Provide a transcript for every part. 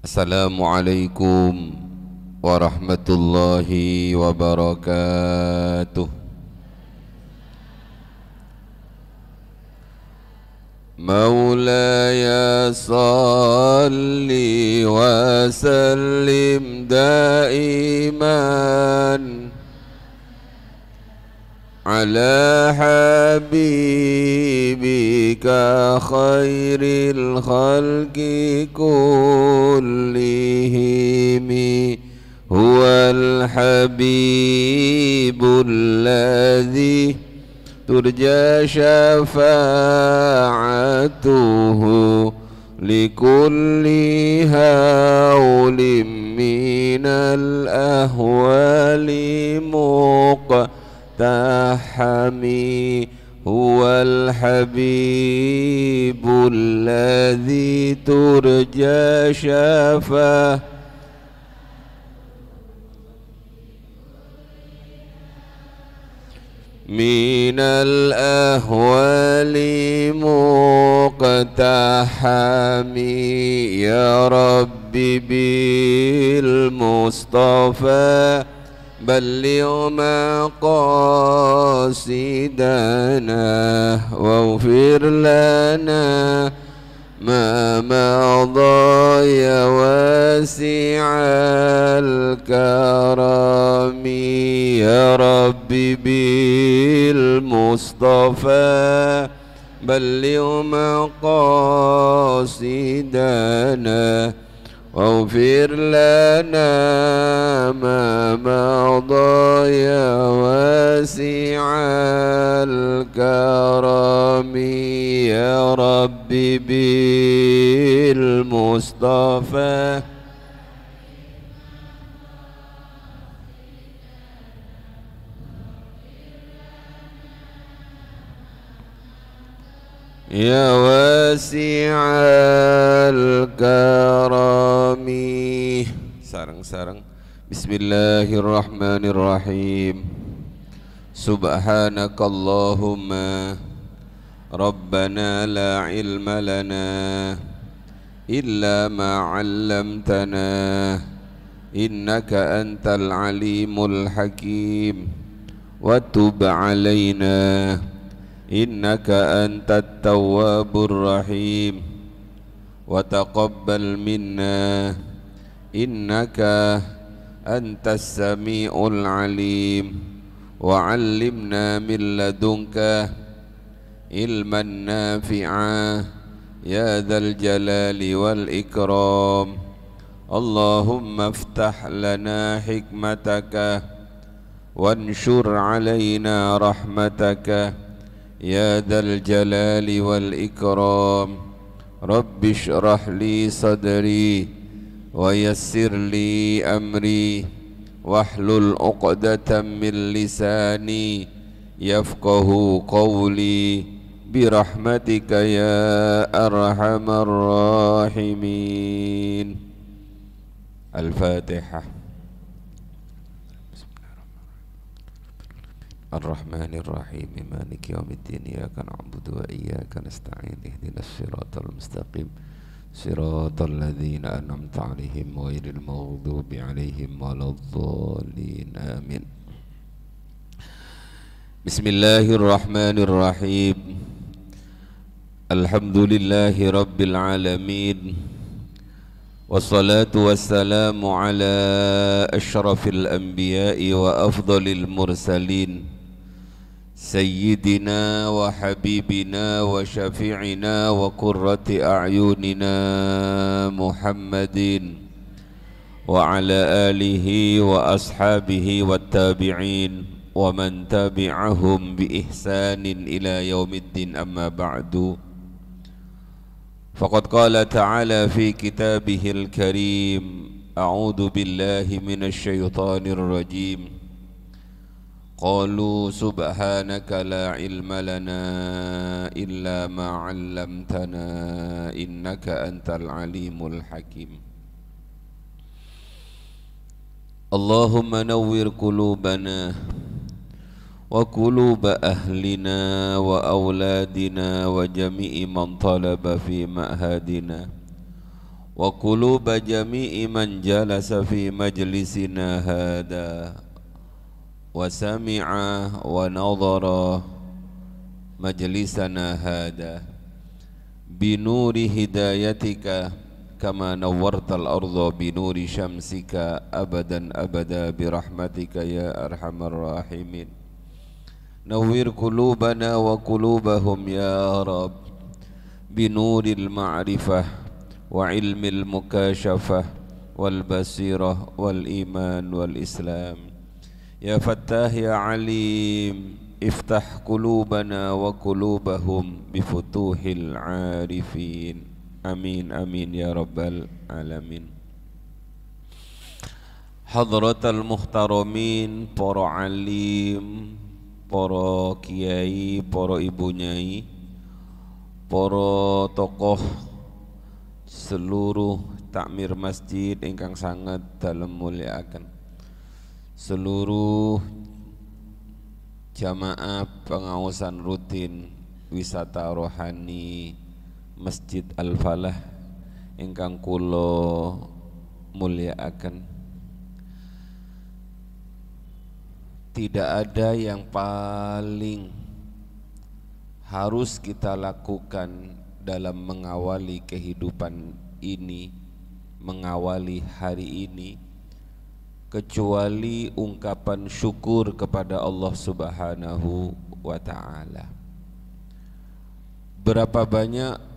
Assalamualaikum warahmatullahi wabarakatuh. Maulaya salli wa sallim daiman ala habibika khairil khalqi kullihim huwal habibul ladzi turja syafa'atuhu likulli hawlim minal ahwali muqtahami huwal habibul ladzi turja syafa'atuhu minal ahwali muqtahami ya rabbi bil mustafa balligh maqasidana waghfir lana ma madha ya wasi'al karami ya rabbi bil mustafa balligh maqasidana waghfir lana ma madha ya wasi'al karami ya rabbi bil mustafa ya wasi'al karami. Sarang-sarang. Bismillahirrahmanirrahim. Subhanakallahumma Rabbana la ilma lana illa ma 'allamtana innaka antal alimul hakim wa tub 'alaina innaka antat tawwabur rahim wa taqabbal minna innaka antas sami'ul alim wa 'allimna min ladunka ilman nafi'a ya dzal jalali wal ikram. Allahumma iftah lana hikmataka wanshur 'alaina rahmataka ya dzal jalali wal ikram. Rabbi shrah li sadri wa yassir li amri wahlul 'uqdatam min lisani yafqahu qawli birahmatika ya arhamar rahimin. Al-Fatihah. Ar-Rahmanir Rahim Maliki yaumiddin iyyaka na'budu wa iyyaka nasta'in ihdinas siratal mustaqim siratal ladzina an'amta 'alaihim ghairil maghdubi 'alaihim waladdallin amin. Bismillahirrahmanirrahim. Alhamdulillahi rabbil alamin. Wassalatu wassalamu ala asyrafil anbiya'i wa afdalil mursalin Sayyidina wa habibina wa syafi'ina wa qurrati a'yunina Muhammadin wa ala alihi wa ashabihi wa tabi'in wa man tabi'ahum bi ihsanin ila yaumiddin amma ba'du. Faqad qala ta'ala fi kitabihil karim a'udzu billahi minasy syaithanir rajim. Qalu subhanaka la ilma lana illa ma 'allamtana innaka antal alimul hakim. Allahumma nawwir qulubana wa quluba ahlina wa auladina wa jami'i man talaba fi ma'hadina wa quluba jami'i man jalasa fi majlisina hada wa sami'a wa nadhara majlisana hada binuri hidayatika kama nawwartal arda binuri syamsika abadan abada birahmatika ya arhamar rahimin. Nawwir qulubana wa qulubahum ya rab binuril ma'rifah wa ilmil mukashafah wal basirah wal iman wal islam. Ya Fattah ya Alim iftah qulubana wa qulubahum bifutuhil arifin. Amin amin ya rabbal alamin. Hadratal muhtaramin, para alim, para kiai, para ibu nyai, para tokoh seluruh takmir masjid ingkang sangat dalem mulyakaken, seluruh jamaah pengawasan rutin wisata rohani Masjid Al-Falah ingkang kula mulyakaken. Tidak ada yang paling harus kita lakukan dalam mengawali kehidupan ini, mengawali hari ini, kecuali ungkapan syukur kepada Allah Subhanahu wa ta'ala. Berapa banyak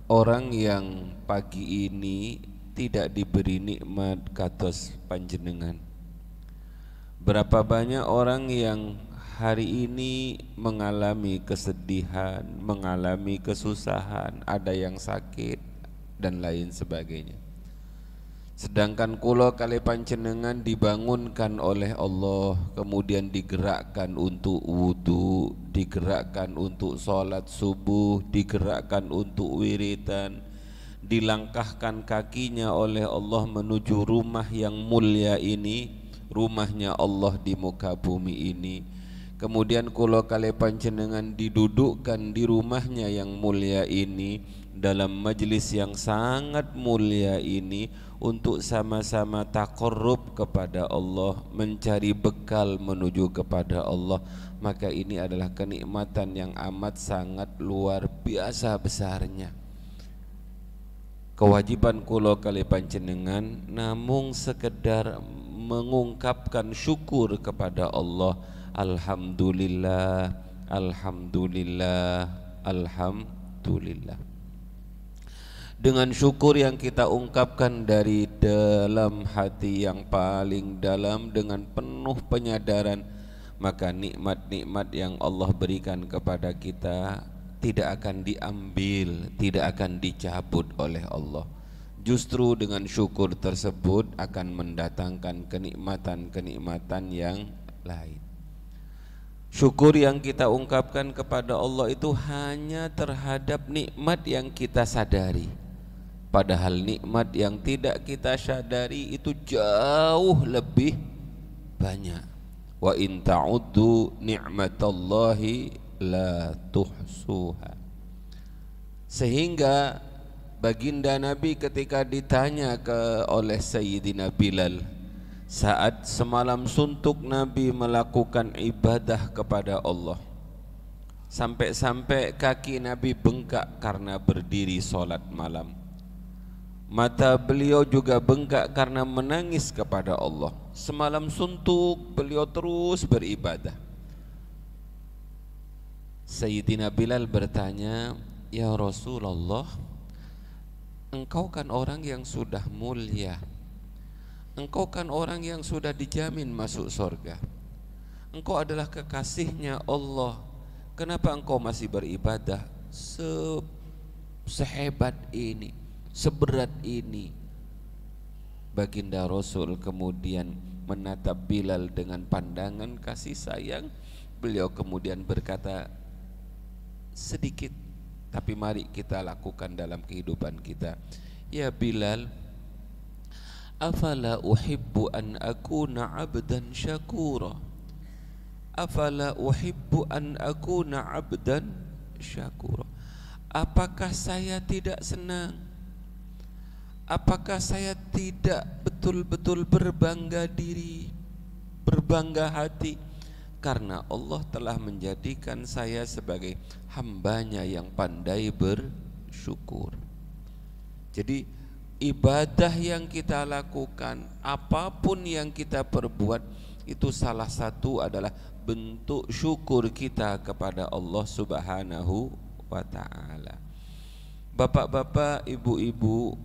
orang yang pagi ini tidak diberi nikmat kados panjenengan. Berapa banyak orang yang hari ini mengalami kesedihan, mengalami kesusahan, ada yang sakit dan lain sebagainya. Sedangkan kula kali panjenengan dibangunkan oleh Allah, kemudian digerakkan untuk wudu, digerakkan untuk sholat subuh, digerakkan untuk wiridan, dilangkahkan kakinya oleh Allah menuju rumah yang mulia ini, rumahnya Allah di muka bumi ini. Kemudian kula kali panjenengan didudukkan di rumahnya yang mulia ini, dalam majlis yang sangat mulia ini, untuk sama-sama taqarrub kepada Allah, mencari bekal menuju kepada Allah. Maka ini adalah kenikmatan yang amat sangat luar biasa besarnya. Kewajiban kula kali panjenengan namung sekedar mengungkapkan syukur kepada Allah. Alhamdulillah, alhamdulillah, alhamdulillah. Dengan syukur yang kita ungkapkan dari dalam hati yang paling dalam, dengan penuh penyadaran, maka nikmat-nikmat yang Allah berikan kepada kita tidak akan diambil, tidak akan dicabut oleh Allah. Justru dengan syukur tersebut akan mendatangkan kenikmatan-kenikmatan yang lain. Syukur yang kita ungkapkan kepada Allah itu hanya terhadap nikmat yang kita sadari. Padahal nikmat yang tidak kita sadari itu jauh lebih banyak. Wa in ta'uddu ni'matallahi la tuhsuha. Sehingga baginda Nabi ketika ditanya oleh Sayyidina Bilal, saat semalam suntuk Nabi melakukan ibadah kepada Allah, sampai-sampai kaki Nabi bengkak karena berdiri sholat malam, mata beliau juga bengkak karena menangis kepada Allah. Semalam suntuk beliau terus beribadah. Sayyidina Bilal bertanya, ya Rasulullah, engkau kan orang yang sudah mulia, engkau kan orang yang sudah dijamin masuk surga, engkau adalah kekasihnya Allah, kenapa engkau masih beribadah sehebat ini, seberat ini? Baginda Rasul kemudian menatap Bilal dengan pandangan kasih sayang. Beliau kemudian berkata, sedikit tapi mari kita lakukan dalam kehidupan kita. Ya Bilal, afala uhibbu an akuna abdan syakura, afala uhibbu an akuna abdan syakura. Apakah saya tidak senang? apakah saya tidak betul-betul berbangga diri, berbangga hati, karena Allah telah menjadikan saya sebagai hambanya yang pandai bersyukur. Jadi ibadah yang kita lakukan, apapun yang kita perbuat, itu salah satu adalah bentuk syukur kita kepada Allah Subhanahu wa ta'ala. Bapak-bapak, ibu-ibu,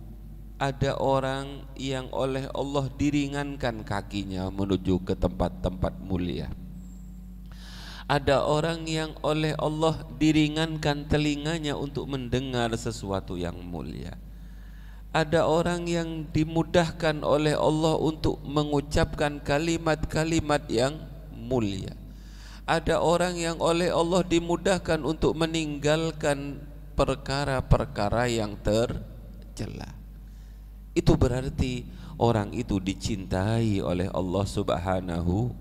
ada orang yang oleh Allah diringankan kakinya menuju ke tempat-tempat mulia. Ada orang yang oleh Allah diringankan telinganya untuk mendengar sesuatu yang mulia. Ada orang yang dimudahkan oleh Allah untuk mengucapkan kalimat-kalimat yang mulia. Ada orang yang oleh Allah dimudahkan untuk meninggalkan perkara-perkara yang tercela. Itu berarti orang itu dicintai oleh Allah Subhanahu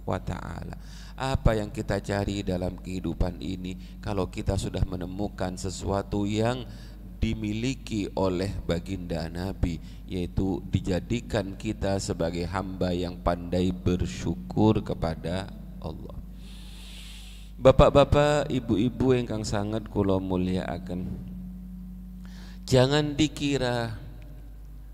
wa ta'ala. Apa yang kita cari dalam kehidupan ini? Kalau kita sudah menemukan sesuatu yang dimiliki oleh baginda Nabi, yaitu dijadikan kita sebagai hamba yang pandai bersyukur kepada Allah. Bapak-bapak, ibu-ibu ingkang sangat kula mulyakaken, jangan dikira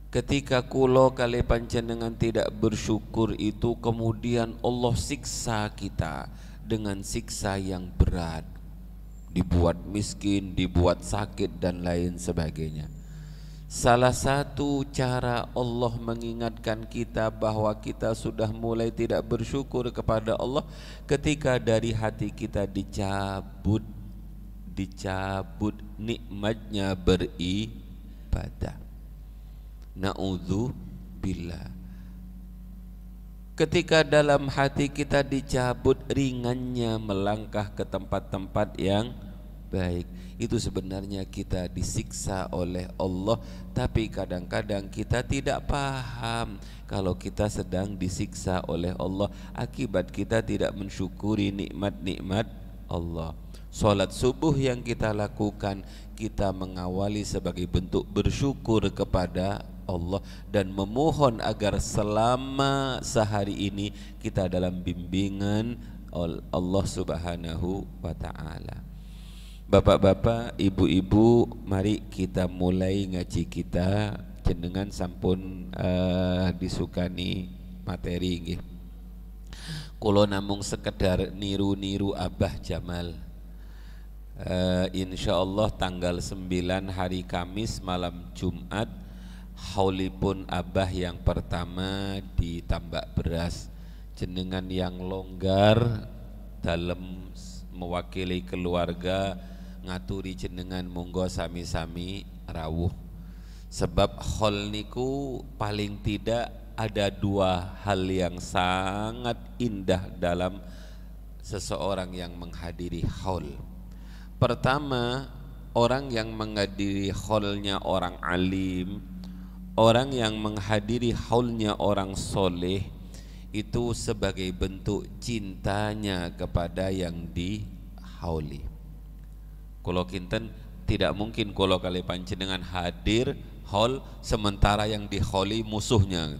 ketika kula kali panjenengan tidak bersyukur itu kemudian Allah siksa kita dengan siksa yang berat, dibuat miskin, dibuat sakit dan lain sebagainya. Salah satu cara Allah mengingatkan kita bahwa kita sudah mulai tidak bersyukur kepada Allah ketika dari hati kita dicabut nikmatnya beribadah. Na'udzubillah. Ketika dalam hati kita dicabut ringannya melangkah ke tempat-tempat yang baik, itu sebenarnya kita disiksa oleh Allah. Tapi kadang-kadang kita tidak paham kalau kita sedang disiksa oleh Allah akibat kita tidak mensyukuri nikmat-nikmat Allah. Salat subuh yang kita lakukan, kita mengawali sebagai bentuk bersyukur kepada Allah dan memohon agar selama sehari ini kita dalam bimbingan Allah Subhanahu wa ta'ala. Bapak-bapak, ibu-ibu, mari kita mulai ngaji kita. Jenengan sampun disukani materi nggih. Kula namung sekedar niru-niru Abah Jamal. Insyaallah tanggal 9 hari Kamis malam Jumat, haulipun Abah yang pertama di Tambak Beras. Jenengan yang longgar dalam mewakili keluarga ngaturi jenengan monggo sami-sami rawuh. Sebab haul niku paling tidak ada dua hal yang sangat indah dalam seseorang yang menghadiri haul. Pertama, orang yang menghadiri haulnya orang alim, orang yang menghadiri haulnya orang soleh, itu sebagai bentuk cintanya kepada yang dihauli. Kalau kinten tidak mungkin kalau kali panjenengan hadir haul sementara yang dihauli musuhnya.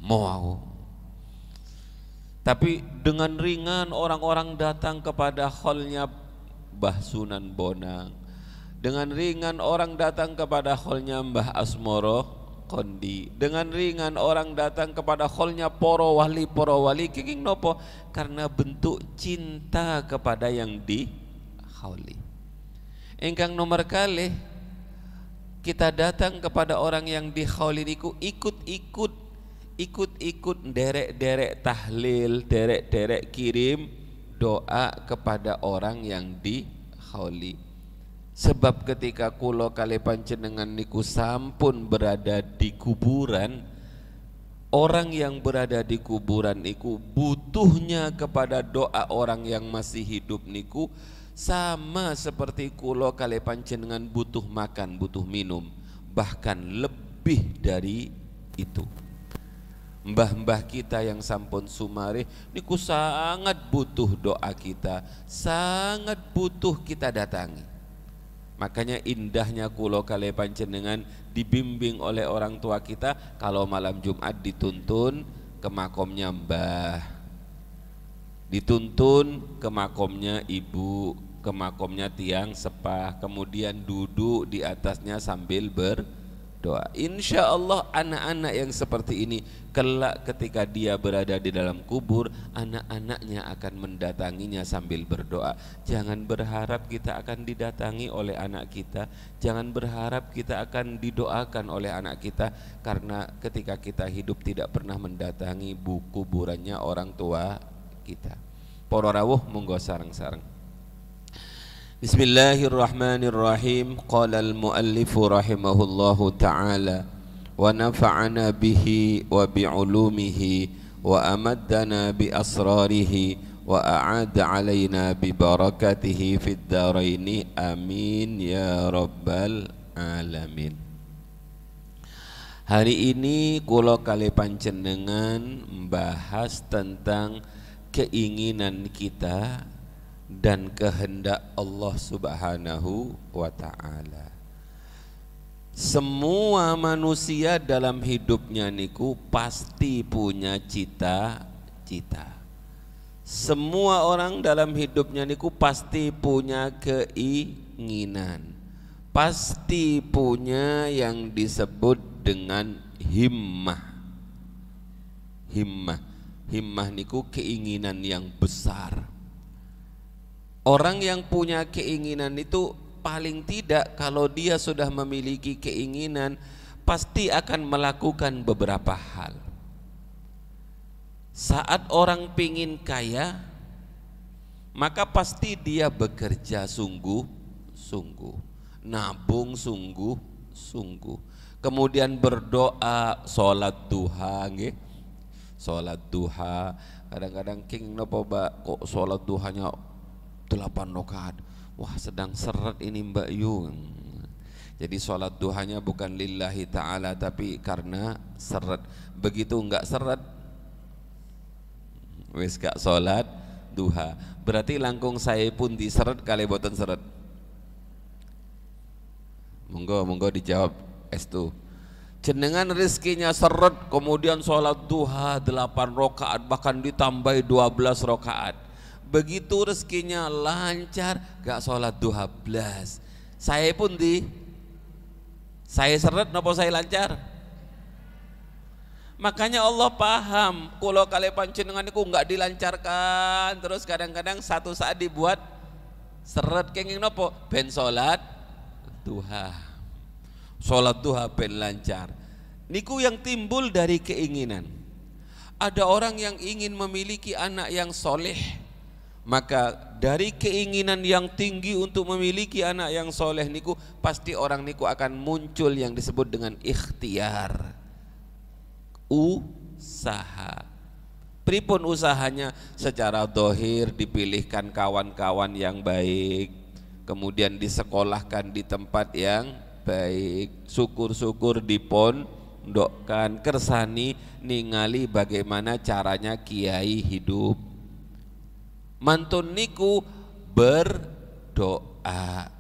Mau. Tapi dengan ringan orang-orang datang kepada haulnya Mbah Sunan Bonang. Dengan ringan orang datang kepada haulnya Mbah Asmoro Kondi. Dengan ringan orang datang kepada haulnya poro wali kenging nopo, karena bentuk cinta kepada yang dihauli. Engkang nomor kalih, kita datang kepada orang yang dihauli niku ikut-ikut derek-derek tahlil, derek-derek kirim doa kepada orang yang dihauli. Sebab ketika kula kali panjenengan niku sampun berada di kuburan, orang yang berada di kuburan niku butuhnya kepada doa orang yang masih hidup niku sama seperti kula kali panjenengan butuh makan, butuh minum, bahkan lebih dari itu. Mbah-mbah kita yang sampun sumare niku sangat butuh doa kita, sangat butuh kita datangi. Makanya indahnya kulo kale panjenengan dibimbing oleh orang tua kita. Kalau malam Jumat dituntun ke makomnya mbah, dituntun ke makomnya ibu, ke makomnya tiang sepah, kemudian duduk di atasnya sambil berdoa. Insya Allah anak-anak yang seperti ini kelak ketika dia berada di dalam kubur, anak-anaknya akan mendatanginya sambil berdoa. Jangan berharap kita akan didatangi oleh anak kita, jangan berharap kita akan didoakan oleh anak kita, karena ketika kita hidup tidak pernah mendatangi kuburannya orang tua kita. Para rawuh monggo sareng-sareng. Bismillahirrahmanirrahim. Qala al-muallifu rahimahullahu ta'ala wa nafa'ana bihi wa bi'ulumihi wa amaddana bi asrarihi wa a'ada alaina bi barakatihi fid dharaini amin ya rabbal alamin. Hari ini kula kali panjenengan membahas tentang keinginan kita dan kehendak Allah Subhanahu wa ta'ala. Semua manusia dalam hidupnya niku pasti punya cita-cita. Semua orang dalam hidupnya niku pasti punya keinginan, pasti punya yang disebut dengan himmah. Himmah niku keinginan yang besar. Orang yang punya keinginan itu paling tidak kalau dia sudah memiliki keinginan pasti akan melakukan beberapa hal. Saat orang pingin kaya, maka pasti dia bekerja sungguh-sungguh, nabung sungguh-sungguh, kemudian berdoa, sholat duha, sholat duha. Kadang-kadang king nopo kok sholat duhanya 8 rakaat. Wah, sedang seret ini Mbak Yu. Jadi sholat duhanya bukan lillahi ta'ala tapi karena seret. Begitu enggak seret, wis gak sholat duha. Berarti langkung saya pun diseret kali boten seret. Monggo dijawab estu. Jenengan rezekinya seret kemudian sholat duha 8 rakaat bahkan ditambahi 12 rakaat. Begitu rezekinya lancar gak sholat duha blas. Saya pun saya seret napa saya lancar. Makanya Allah paham kalau kalian panjenengan itu gak dilancarkan, terus kadang-kadang satu saat dibuat seret kenging napa ben sholat duha. Sholat duha ben lancar. Niku yang timbul dari keinginan. Ada orang yang ingin memiliki anak yang soleh, maka dari keinginan yang tinggi untuk memiliki anak yang soleh niku pasti orang niku akan muncul yang disebut dengan ikhtiar, usaha. Pripun usahanya? Secara dohir dipilihkan kawan-kawan yang baik, kemudian disekolahkan di tempat yang baik, syukur-syukur dipondokkan, kersani ningali bagaimana caranya kiai hidup. Mantun niku berdoa,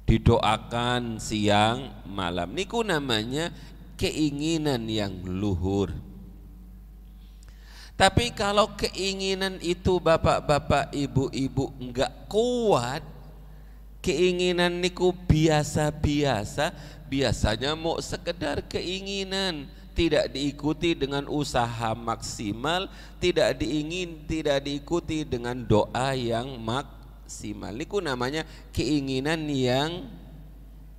didoakan siang malam, niku namanya keinginan yang luhur. Tapi kalau keinginan itu bapak-bapak ibu-ibu enggak kuat, keinginan niku biasa-biasa, biasanya mau sekedar keinginan, tidak diikuti dengan usaha maksimal, tidak diikuti dengan doa yang maksimal. Niku namanya keinginan yang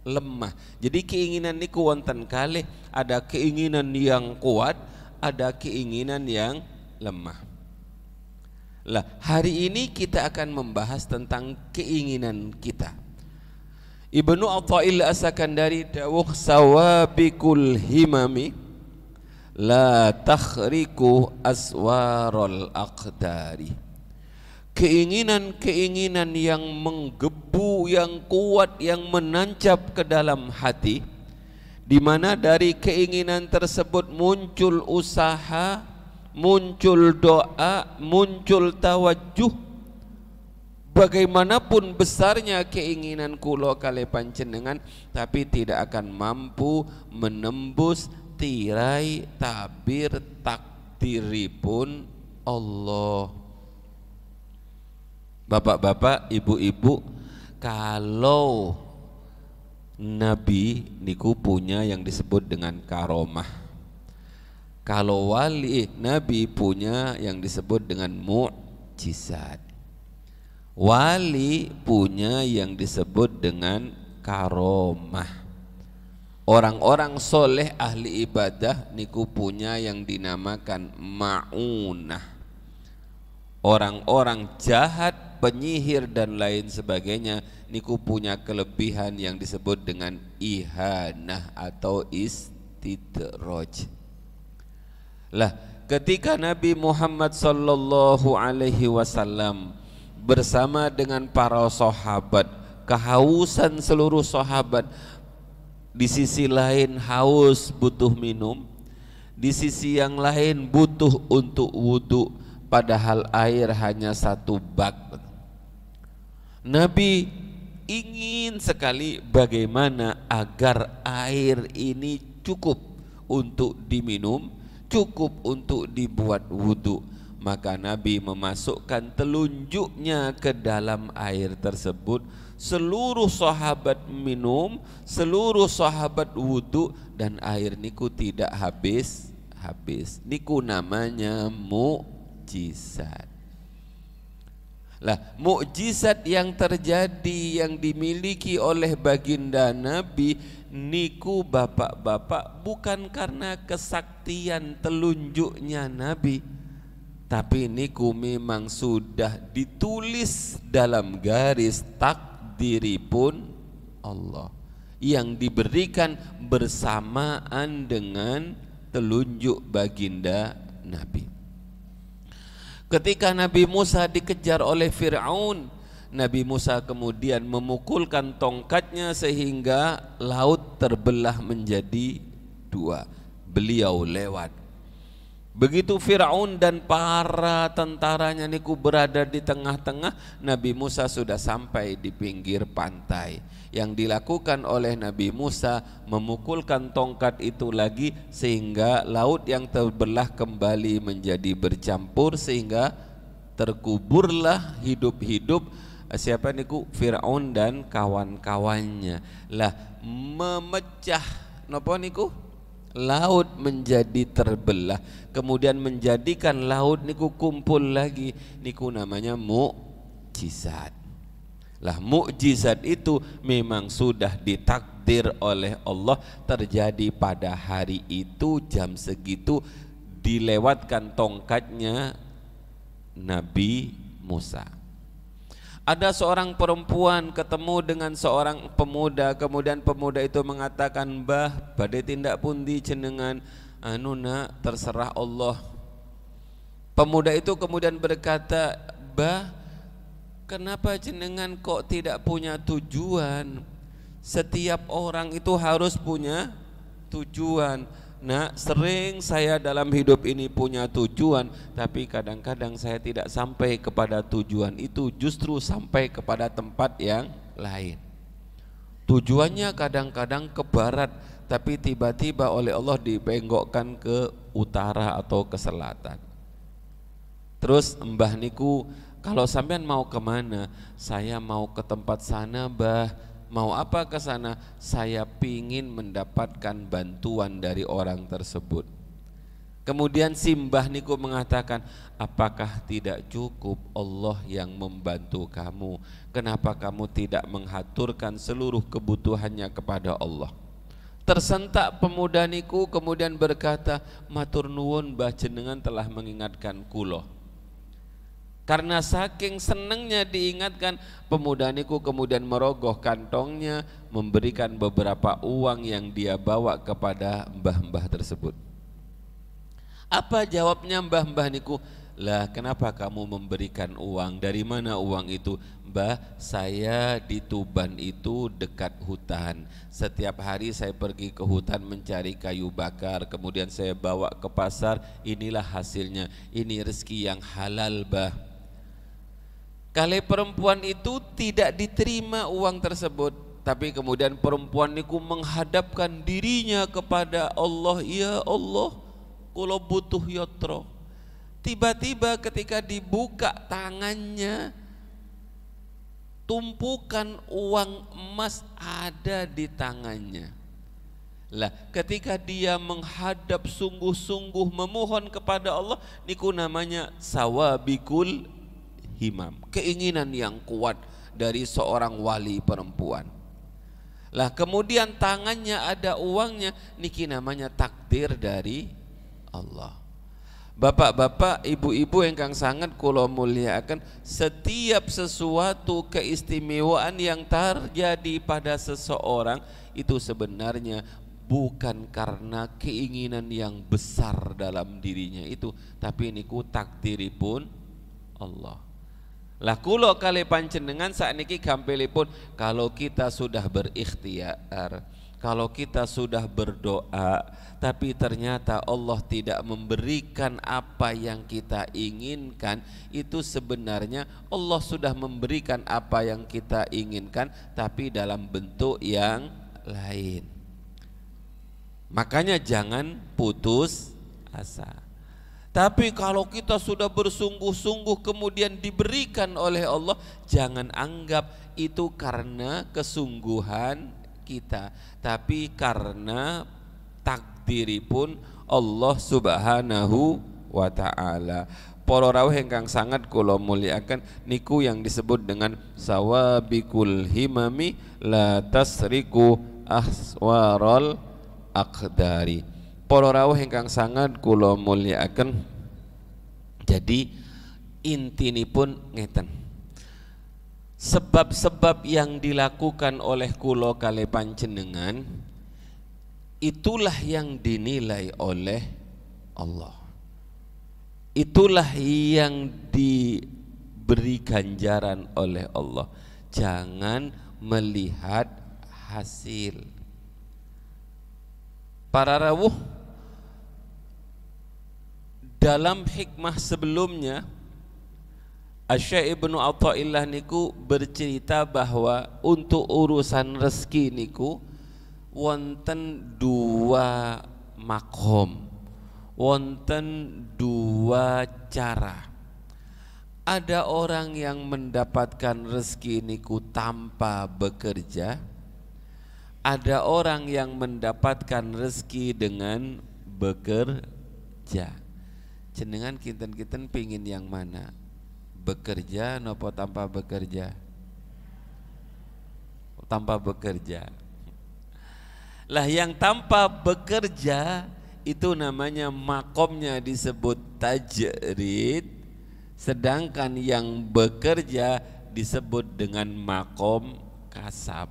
lemah. Jadi keinginan niku wonten kalih, ada keinginan yang kuat, ada keinginan yang lemah. Lah, hari ini kita akan membahas tentang keinginan kita. Ibnu Athaillah As-Sakandari dawuh sawabikul himami la takhriku aswarul aqdari. Keinginan-keinginan yang menggebu, yang kuat, yang menancap ke dalam hati, di mana dari keinginan tersebut muncul usaha, muncul doa, muncul tawajjuh, Bagaimanapun besarnya keinginan kulo kali panjenengan, tapi tidak akan mampu menembus tirai tabir takdiripun Allah. Bapak-bapak, ibu-ibu, kalau Nabi niku punya yang disebut dengan karomah, kalau wali Nabi punya yang disebut dengan mukjizat, wali punya yang disebut dengan karomah. Orang-orang soleh ahli ibadah niku punya yang dinamakan ma'unah. Orang-orang jahat, penyihir dan lain sebagainya niku punya kelebihan yang disebut dengan ihanah atau istidraj. Lah, ketika Nabi Muhammad sallallahu alaihi wasallam bersama dengan para sahabat, kehausan seluruh sahabat, di sisi lain haus butuh minum, di sisi yang lain butuh untuk wudhu, padahal air hanya 1 bak. Nabi ingin sekali bagaimana agar air ini cukup untuk diminum, cukup untuk dibuat wudhu. Maka Nabi memasukkan telunjuknya ke dalam air tersebut. Seluruh sahabat minum, seluruh sahabat wudhu, dan air niku tidak habis. Niku namanya mukjizat. Lah, mukjizat yang terjadi yang dimiliki oleh baginda Nabi niku bapak-bapak bukan karena kesaktian telunjuknya Nabi, tapi niku memang sudah ditulis dalam garis takdiripun Allah yang diberikan bersamaan dengan telunjuk baginda Nabi. Ketika Nabi Musa dikejar oleh Fir'aun, Nabi Musa kemudian memukulkan tongkatnya sehingga laut terbelah menjadi 2. Beliau lewat. Begitu Fir'aun dan para tentaranya niku berada di tengah-tengah, Nabi Musa sudah sampai di pinggir pantai. Yang dilakukan oleh Nabi Musa memukulkan tongkat itu lagi sehingga laut yang terbelah kembali menjadi bercampur, sehingga terkuburlah hidup-hidup siapa niku Fir'aun dan kawan-kawannya. Lah, memecah napa niku laut menjadi terbelah, kemudian menjadikan laut niku kumpul lagi, niku namanya mukjizat. Lah, mukjizat itu memang sudah ditakdir oleh Allah terjadi pada hari itu, jam segitu dilewatkan tongkatnya Nabi Musa. Ada seorang perempuan ketemu dengan seorang pemuda, kemudian pemuda itu mengatakan, "Mbah, badhe tindak pundi jenengan?" "Anu nak, terserah Allah." Pemuda itu kemudian berkata, "Mbah, kenapa jenengan kok tidak punya tujuan? Setiap orang itu harus punya tujuan." "Nah, sering saya dalam hidup ini punya tujuan, tapi kadang-kadang saya tidak sampai kepada tujuan itu, justru sampai kepada tempat yang lain. Tujuannya kadang-kadang ke barat, tapi tiba-tiba oleh Allah dibengkokkan ke utara atau ke selatan." Terus mbah niku, "Kalau sampean mau kemana?" "Saya mau ke tempat sana, Mbah." "Mau apa ke sana?" "Saya pingin mendapatkan bantuan dari orang tersebut." Kemudian si mbah niku mengatakan, "Apakah tidak cukup Allah yang membantu kamu? Kenapa kamu tidak menghaturkan seluruh kebutuhannya kepada Allah?" Tersentak pemuda niku kemudian berkata, "Matur nuwun Mbah, jenengan telah mengingatkan kula." Karena saking senengnya diingatkan, pemuda niku kemudian merogoh kantongnya, memberikan beberapa uang yang dia bawa kepada mbah-mbah tersebut. Apa jawabnya mbah-mbah niku? "Lah, kenapa kamu memberikan uang? Dari mana uang itu?" "Mbah, saya di Tuban itu dekat hutan. Setiap hari saya pergi ke hutan mencari kayu bakar, kemudian saya bawa ke pasar, inilah hasilnya. Ini rezeki yang halal, Mbah." Kali perempuan itu tidak diterima uang tersebut, tapi kemudian perempuan niku menghadapkan dirinya kepada Allah, ya Allah, kula butuh yotro. Tiba-tiba ketika dibuka tangannya, tumpukan uang emas ada di tangannya. Lah, ketika dia menghadap sungguh-sungguh memohon kepada Allah, niku namanya sawabikul himam, keinginan yang kuat dari seorang wali perempuan. Lah, kemudian tangannya ada uangnya, niki namanya takdir dari Allah. Bapak-bapak, ibu-ibu ingkang sangat kula mulyakaken, setiap sesuatu keistimewaan yang terjadi pada seseorang itu sebenarnya bukan karena keinginan yang besar dalam dirinya itu, tapi niku takdiripun Allah. Lah kula kali panjenengan sakniki gampilipun, kalau kita sudah berikhtiar, kalau kita sudah berdoa, tapi ternyata Allah tidak memberikan apa yang kita inginkan, itu sebenarnya Allah sudah memberikan apa yang kita inginkan, tapi dalam bentuk yang lain. Makanya jangan putus asa. Tapi kalau kita sudah bersungguh-sungguh kemudian diberikan oleh Allah, jangan anggap itu karena kesungguhan kita, tapi karena takdiripun Allah Subhanahu wa ta'ala. Para rawuh ingkang sangat kula mulyakaken, niku yang disebut dengan sawabikul himami la tasriku aswarul aqdari. Para rawuh ingkang sangat kula mulyakaken, jadi intinipun ngeten, sebab-sebab yang dilakukan oleh kula kali panjenengan itulah yang dinilai oleh Allah, itulah yang diberi ganjaran oleh Allah. Jangan melihat hasil. Para rawuh dalam hikmah sebelumnya, Asy-Syaikh Ibnu Athaillah niku bercerita bahwa untuk urusan rezeki niku wonten dua makom, wonten dua cara. Ada orang yang mendapatkan rezeki niku tanpa bekerja, ada orang yang mendapatkan rezeki dengan bekerja. Jenengan kinten-kinten pingin yang mana? Bekerja nopo tanpa bekerja? Tanpa bekerja. Lah yang tanpa bekerja itu namanya makomnya disebut tajrid, sedangkan yang bekerja disebut dengan makom kasab.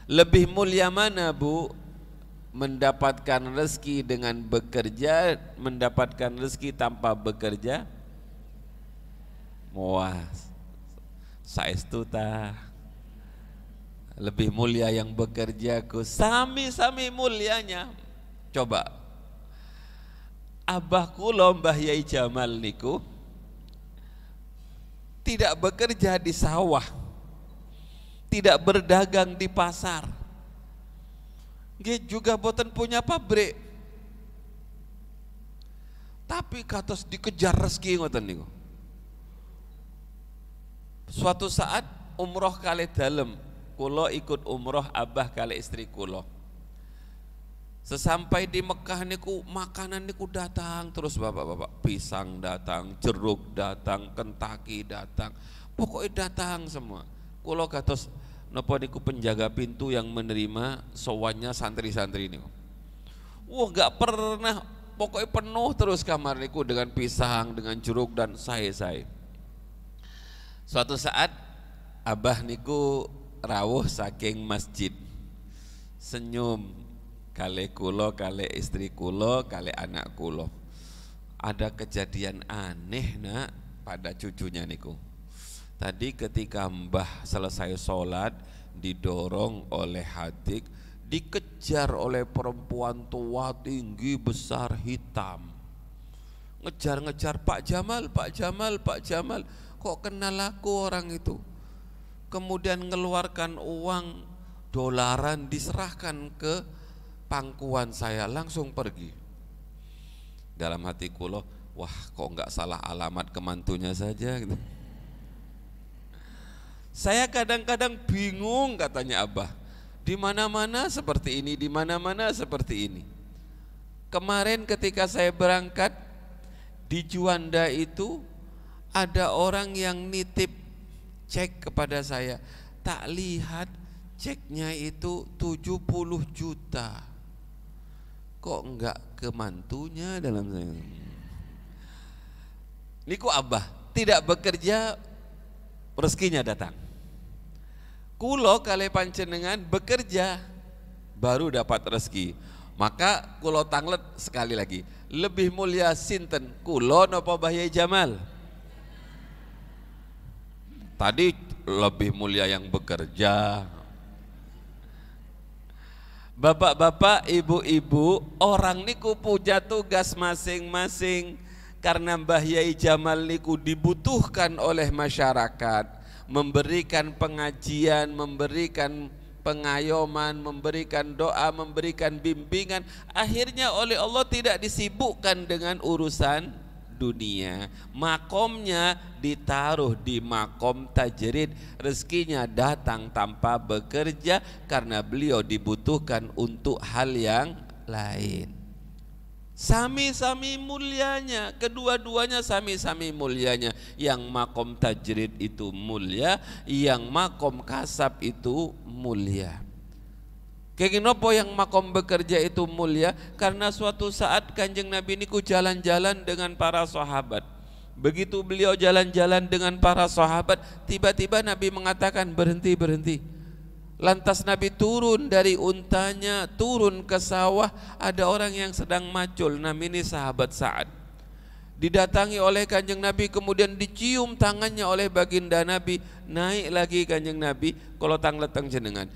Lebih mulia mana, Bu? Mendapatkan rezeki dengan bekerja, mendapatkan rezeki tanpa bekerja? Wah, saestu tah. Lebih mulia yang bekerja ku, sami-sami mulianya. Coba abah kula Mbah Yai Jamal niku tidak bekerja di sawah, tidak berdagang di pasar, juga boten punya pabrik, tapi katos dikejar rezeki ngoten niku. Suatu saat umroh kali dalem, kulo ikut umroh abah kali istri kulo. Sesampai di Mekah niku makanan niku datang terus, bapak-bapak, pisang datang, jeruk datang, kentaki datang, pokoknya datang semua. Kulo katos napa niku penjaga pintu yang menerima sowannya santri-santri niku. Wah, gak pernah, pokoknya penuh terus kamar niku dengan pisang, dengan jeruk dan sae-sae. Suatu saat abah niku rawuh saking masjid, senyum kali kulo, kali istri kulo, kali anak kulo. Ada kejadian aneh nak pada cucunya niku. Tadi ketika mbah selesai sholat, didorong oleh Hadik, dikejar oleh perempuan tua tinggi besar hitam. Ngejar-ngejar, Pak Jamal, Pak Jamal, Pak Jamal. kok kenal aku orang itu. Kemudian ngeluarkan uang dolaran diserahkan ke pangkuan saya, langsung pergi. Dalam hati kula, wah kok nggak salah alamat ke mantunya saja gitu. Saya kadang-kadang bingung, katanya Abah, di mana-mana seperti ini, di mana-mana seperti ini. Kemarin ketika saya berangkat di Juanda itu ada orang yang nitip cek kepada saya. Tak lihat ceknya itu 70 juta. Kok enggak ke mantunya dalam saya? Niku Abah tidak bekerja, rezekinya datang. Kulo kali panjenengan bekerja baru dapat rezeki. Maka kulo tanglet sekali lagi, lebih mulia sinten, kulo napa Mbah Yai Jamal? Tadi lebih mulia yang bekerja. Bapak-bapak, ibu-ibu, orang niku punya tugas masing-masing. Karena Mbah Yai Jamal niku dibutuhkan oleh masyarakat, memberikan pengajian, memberikan pengayoman, memberikan doa, memberikan bimbingan. Akhirnya oleh Allah tidak disibukkan dengan urusan dunia. Makomnya ditaruh di makom tajrid, rezekinya datang tanpa bekerja karena beliau dibutuhkan untuk hal yang lain. Sami-sami mulianya, kedua-duanya sami-sami mulianya. Yang makom tajrid itu mulia, yang makom kasab itu mulia. Kenapa yang makom bekerja itu mulia? Karena suatu saat Kanjeng Nabi niku jalan-jalan dengan para sahabat. Begitu beliau jalan-jalan dengan para sahabat, tiba-tiba Nabi mengatakan berhenti, berhenti. Lantas Nabi turun dari untanya, turun ke sawah. Ada orang yang sedang macul, namanya sahabat Sa'ad. Didatangi oleh Kanjeng Nabi, kemudian dicium tangannya oleh baginda Nabi. Naik lagi Kanjeng Nabi, kalau tangleteng jenengan.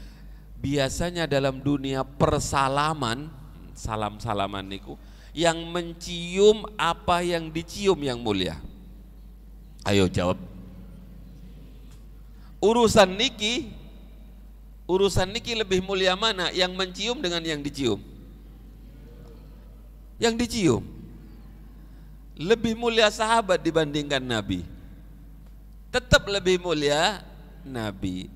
Biasanya dalam dunia persalaman, salam-salaman niku, yang mencium apa yang dicium yang mulia? Ayo jawab. Urusan niki lebih mulia mana? Yang mencium dengan yang dicium? Yang dicium. Lebih mulia sahabat dibandingkan Nabi. Tetap lebih mulia Nabi.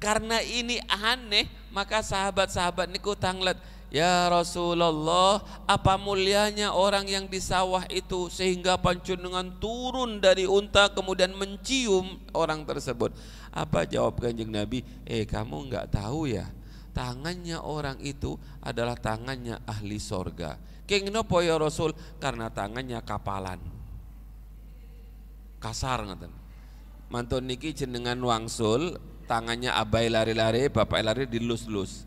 Karena ini aneh, maka sahabat-sahabat niku tanglet, ya Rasulullah, apa mulianya orang yang di sawah itu sehingga panjenengan turun dari unta kemudian mencium orang tersebut? Apa jawab Kanjeng Nabi? Kamu enggak tahu ya, tangannya orang itu adalah tangannya ahli sorga. Kenapa ya Rasul? Karena tangannya kapalan. Kasar ngaten. Mantun niki jenengan wangsul, tangannya abai lari-lari, bapak lari dilus-lus.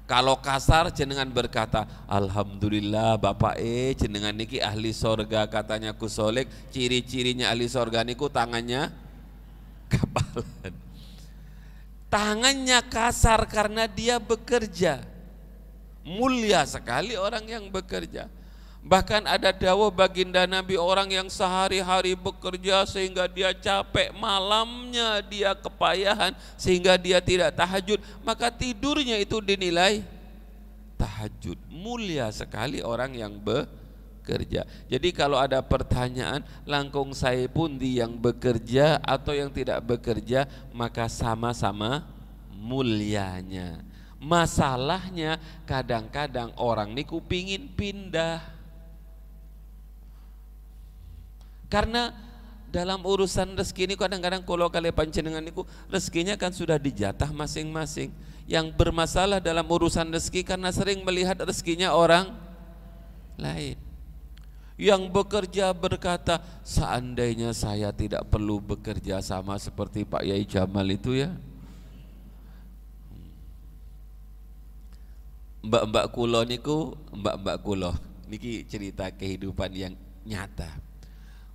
Kalau kasar jenengan berkata, alhamdulillah bapak jenengan niki ahli sorga, katanya kusolek. Ciri-cirinya ahli sorga niku tangannya kapalan. Tangannya kasar karena dia bekerja. Mulia sekali orang yang bekerja. Bahkan ada dawuh baginda Nabi, orang yang sehari-hari bekerja sehingga dia capek, malamnya dia kepayahan sehingga dia tidak tahajud, maka tidurnya itu dinilai tahajud. Mulia sekali orang yang bekerja. Jadi kalau ada pertanyaan, langkung saya pun di yang bekerja atau yang tidak bekerja, maka sama-sama mulianya. Masalahnya kadang-kadang orang niku pingin pindah. Karena dalam urusan rezeki ini kadang-kadang kalau kalian panjenengan niku rezekinya kan sudah dijatah masing-masing. Yang bermasalah dalam urusan rezeki karena sering melihat rezekinya orang lain. Yang bekerja berkata, seandainya saya tidak perlu bekerja sama seperti Pak Yai Jamal itu ya. Mbak-mbak kulo niku, mbak-mbak kulo niki cerita kehidupan yang nyata.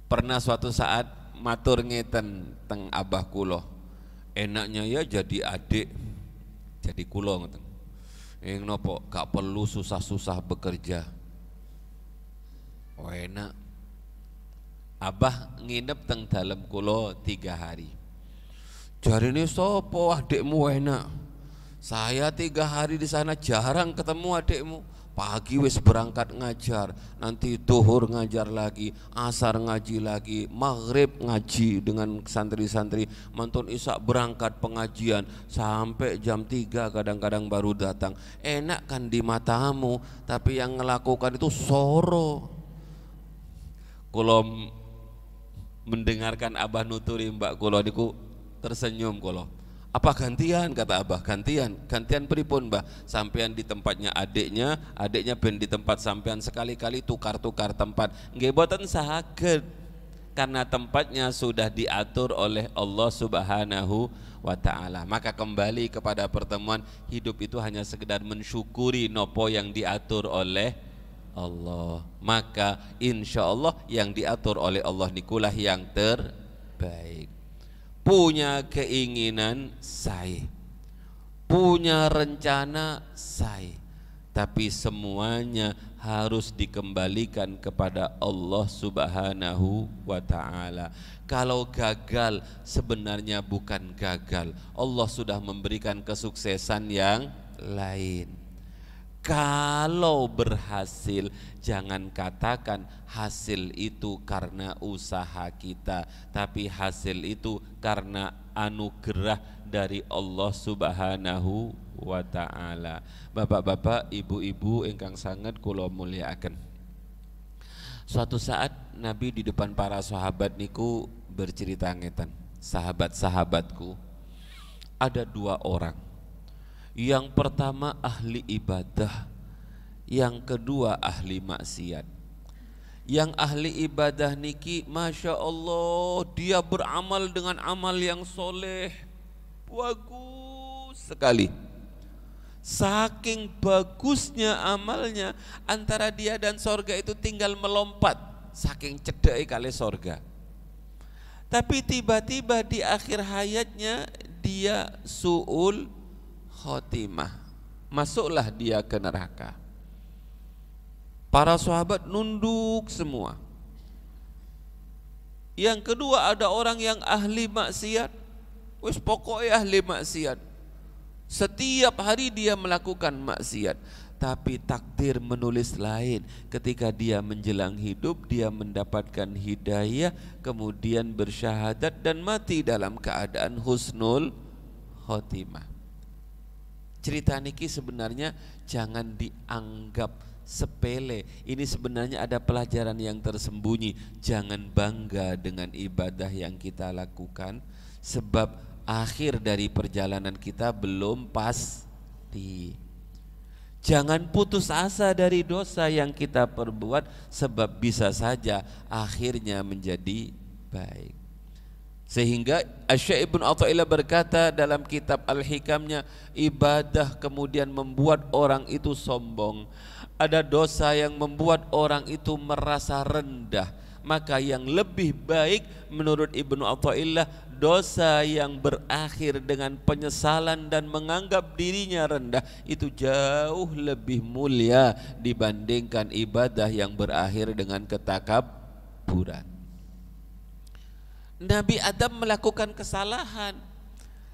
Pernah suatu saat matur ngeten teng abah kulo, enaknya ya jadi adik, jadi kulo ngeten. Nopo gak perlu susah-susah bekerja. Oh enak. Abah nginep teng dalem kula 3 hari. Jarine sopo adikmu enak. Saya 3 hari di sana jarang ketemu adikmu. Pagi wis berangkat ngajar, nanti duhur ngajar lagi, asar ngaji lagi, maghrib ngaji dengan santri-santri, mantun isya berangkat pengajian sampai jam 3 kadang-kadang baru datang. Enak kan di matamu, tapi yang melakukan itu soro. Kalau mendengarkan Abah nuturi mbak kulo niku tersenyum kulo. Apa gantian, kata Abah? Gantian pripun mbah? Sampean di tempatnya adiknya ben di tempat sampean, sekali-kali tukar-tukar tempat. Nggih boten saged, karena tempatnya sudah diatur oleh Allah Subhanahu wa ta'ala. Maka kembali kepada pertemuan, hidup itu hanya sekedar mensyukuri nopo yang diatur oleh Allah. Maka insya Allah yang diatur oleh Allah nikulah yang terbaik. Punya keinginan saya, punya rencana saya, tapi semuanya harus dikembalikan kepada Allah Subhanahu wa ta'ala. Kalau gagal sebenarnya bukan gagal, Allah sudah memberikan kesuksesan yang lain. Kalau berhasil, jangan katakan hasil itu karena usaha kita, tapi hasil itu karena anugerah dari Allah Subhanahu wa ta'ala. Bapak-bapak, ibu-ibu ingkang sangat kula mulyakaken. Suatu saat Nabi di depan para sahabat niku bercerita ngeten, sahabat-sahabatku, ada 2 orang. Yang pertama ahli ibadah, yang kedua ahli maksiat. Yang ahli ibadah niki Masya Allah, dia beramal dengan amal yang soleh, bagus sekali. Saking bagusnya amalnya, antara dia dan sorga itu tinggal melompat, saking cedai kali sorga. Tapi tiba-tiba di akhir hayatnya dia su'ul khotimah, masuklah dia ke neraka. Para sahabat nunduk semua. Yang kedua ada orang yang ahli maksiat, wis pokoknya ahli maksiat, setiap hari dia melakukan maksiat. Tapi takdir menulis lain, ketika dia menjelang hidup dia mendapatkan hidayah, kemudian bersyahadat dan mati dalam keadaan husnul khotimah. Cerita niki sebenarnya jangan dianggap sepele. Ini sebenarnya ada pelajaran yang tersembunyi. Jangan bangga dengan ibadah yang kita lakukan, sebab akhir dari perjalanan kita belum pasti. Jangan putus asa dari dosa yang kita perbuat, sebab bisa saja akhirnya menjadi baik. Sehingga Asy-Syaikh Ibnu Athaillah berkata dalam kitab Al-Hikamnya, ibadah kemudian membuat orang itu sombong. Ada dosa yang membuat orang itu merasa rendah. Maka yang lebih baik menurut Ibnu Athaillah, dosa yang berakhir dengan penyesalan dan menganggap dirinya rendah itu jauh lebih mulia dibandingkan ibadah yang berakhir dengan ketakabburan. Nabi Adam melakukan kesalahan,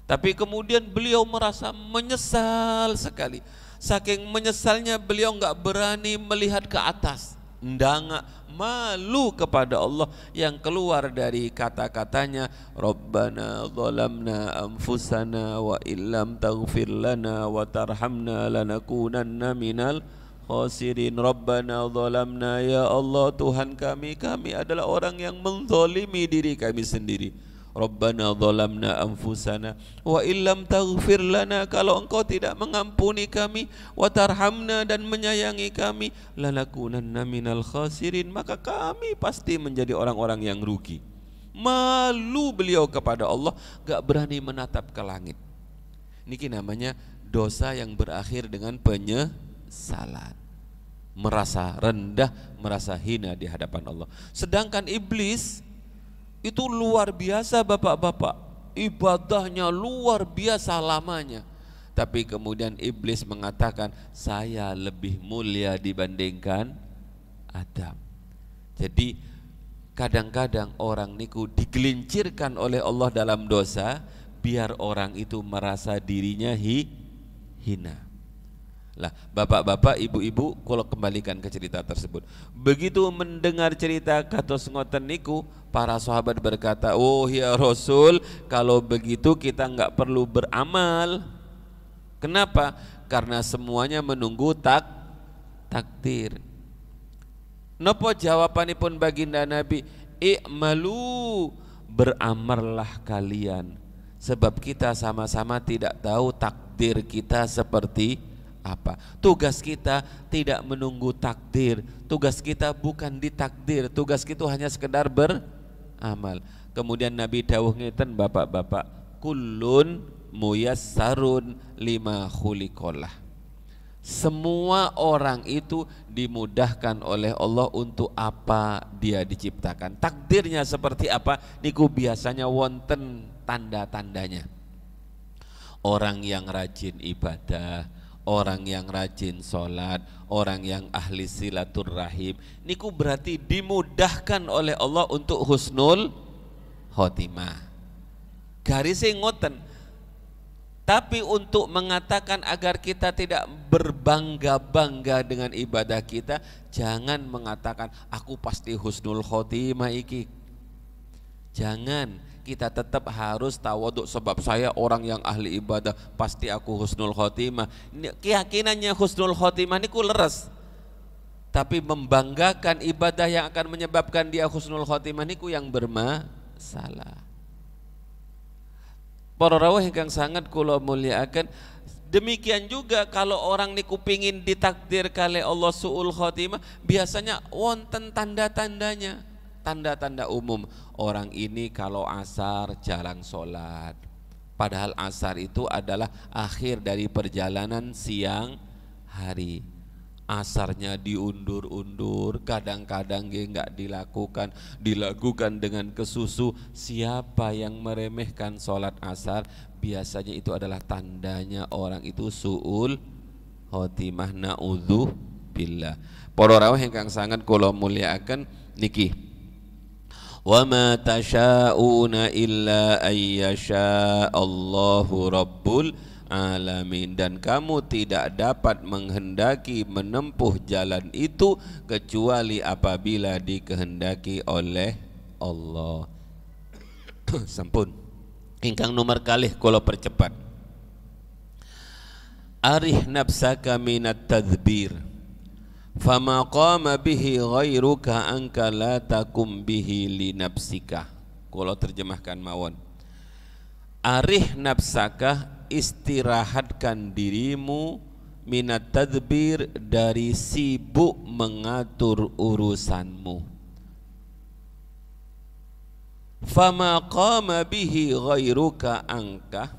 tapi kemudian beliau merasa menyesal sekali. Saking menyesalnya beliau enggak berani melihat ke atas, ndanga, malu kepada Allah. Yang keluar dari kata-katanya, Rabbana zalamna anfusana wa illam taghfir lana wa tarhamna lanakunanna minal khasirin. Rabbana zalamna, ya Allah Tuhan kami adalah orang yang menzalimi diri kami sendiri. Rabbana zalamna anfusana wa illam taghfir lana, kalau engkau tidak mengampuni kami, wa tarhamna, dan menyayangi kami, lanakunanna minal khasirin, maka kami pasti menjadi orang-orang yang rugi. Malu beliau kepada Allah, gak berani menatap ke langit. Niki namanya dosa yang berakhir dengan penyesalan, merasa rendah, merasa hina di hadapan Allah. Sedangkan iblis itu luar biasa bapak-bapak, ibadahnya luar biasa lamanya, tapi kemudian iblis mengatakan saya lebih mulia dibandingkan Adam. Jadi Kadang-kadang orang niku digelincirkan oleh Allah dalam dosa biar orang itu merasa dirinya hina. Lah, bapak-bapak, ibu-ibu, kalau kembalikan ke cerita tersebut. Begitu mendengar cerita kados ngoten niku, para sahabat berkata, "Oh ya Rasul, kalau begitu kita enggak perlu beramal." Kenapa? Karena semuanya menunggu takdir. Nopo jawabanipun baginda Nabi, "I'malu, beramallah kalian, sebab kita sama-sama tidak tahu takdir kita seperti apa." Tugas kita tidak menunggu takdir, tugas kita bukan ditakdir, tugas kita hanya sekedar beramal. Kemudian Nabi dawuh ngeten, bapak-bapak, kullun muyassarun lima khuliqalah. Semua orang itu dimudahkan oleh Allah untuk apa dia diciptakan. Takdirnya seperti apa niku biasanya wonten tanda-tandanya. Orang yang rajin ibadah, orang yang rajin sholat, orang yang ahli silaturrahim, niku berarti dimudahkan oleh Allah untuk husnul khotimah. Garisnya ngoten. Tapi untuk mengatakan agar kita tidak berbangga-bangga dengan ibadah kita, jangan mengatakan aku pasti husnul khotimah iki. Jangan, kita tetap harus tawadhu, sebab saya orang yang ahli ibadah pasti aku husnul khotimah. Keyakinannya husnul khotimah niku leres. Tapi membanggakan ibadah yang akan menyebabkan dia husnul khotimah niku yang bermasalah. Para rawuh ingkang sangat kula mulyakaken, demikian juga kalau orang niku pingin ditakdir kali Allah suul khotimah, biasanya wonten tanda-tandanya. Tanda-tanda umum, orang ini kalau asar jarang sholat, padahal asar itu adalah akhir dari perjalanan siang hari. Asarnya diundur-undur, kadang-kadang nggak dilakukan dengan kesusu. Siapa yang meremehkan sholat asar, biasanya itu adalah tandanya orang itu su'ul khotimah, na'udzubillah. Para rawuh ingkang sangat kula mulyakaken niki, wa ma tasyauna illa ayyasha Allahu rabbul alamin, dan kamu tidak dapat menghendaki menempuh jalan itu kecuali apabila dikehendaki oleh Allah. Sampun ingkang nomor kalih kula percepat. Arih nafsaka minat tadbir, fama qama bihi ghairuka anka la takum bihi li nafsika. Kula terjemahkan mawon. Arih nafsaka, istirahatkan dirimu, minat tadbir, dari sibuk mengatur urusanmu. Fama qama bihi ghairuka angka,